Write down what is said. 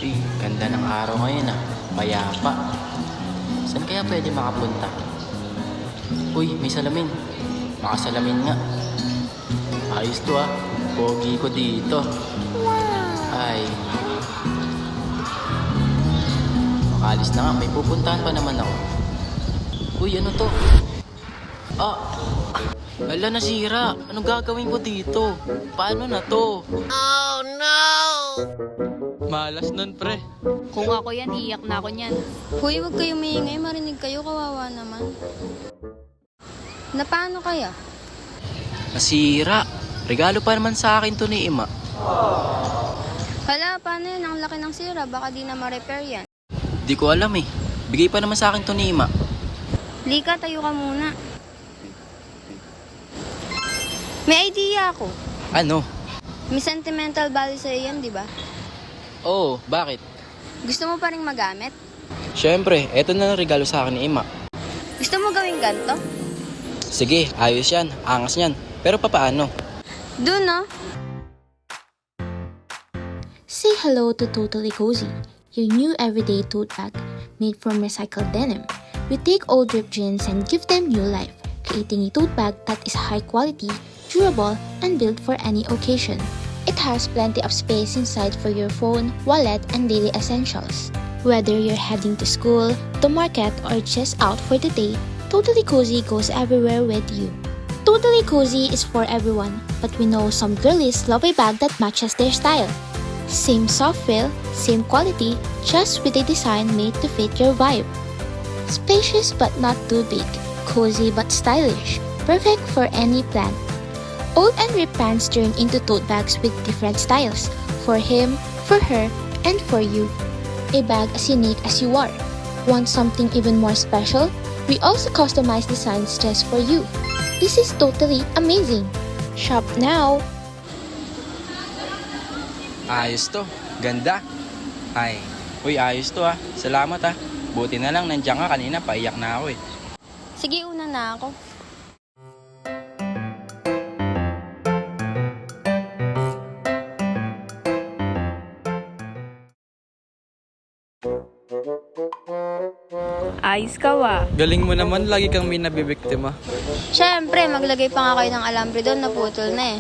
Uy, ganda ng araw ngayon ah. Payapa. Saan kaya pwede makapunta? Uy, may salamin. Makasalamin nga. Ayos to ah. Pogi ko dito. Ay. Makalis na nga. May pupuntahan pa naman ako. Uy, ano to? Ah. Hala, nasira. Anong gagawin ko dito? Paano na to? Oh no! Malas nun, pre. Kung ako yan, iyak na ako niyan. Hoy, wag kayo maingay. Marinig kayo, kawawa naman. Na paano kaya? Nasira. Regalo pa naman sa akin to ni Ima. Hala, paano yan? Ang laki ng sira. Baka di na ma-repair yan. Di ko alam eh. Bigay pa naman sa akin to ni Ima. Lika, tayo ka muna. May idea ako. Ano? May sentimental value sa'yo yan, di ba? Oo, bakit? Gusto mo pa rin magamit? Siyempre, eto na lang regalo sa akin ni Ima. Gusto mo gawing ganto? Sige, ayos yan. Angas yan. Pero papaano? Doon, no? Say hello to Totally Cozy, your new everyday tote bag made from recycled denim. We take old ripped jeans and give them new life, creating a tote bag that is high quality, durable, and built for any occasion. It has plenty of space inside for your phone, wallet, and daily essentials. Whether you're heading to school, the market, or just out for the day, Totally Cozy goes everywhere with you. Totally Cozy is for everyone, but we know some girlies love a bag that matches their style. Same soft feel, same quality, just with a design made to fit your vibe. Spacious but not too big, cozy but stylish, perfect for any plan. Old and ripped pants turn into tote bags with different styles, for him, for her, and for you. A bag as unique as you are. Want something even more special? We also customize designs just for you. This is totally amazing. Shop now! Ayos to. Ganda. Ay. Uy, ayos to ah. Salamat ah. Buti na lang nandiyan ka kanina. Paiyak na ako eh. Sige, una na ako. Ayos ka wa. Galing mo naman, lagi kang may nabibiktima. Siyempre, maglagay pa nga kayo ng alambre doon, naputol na eh.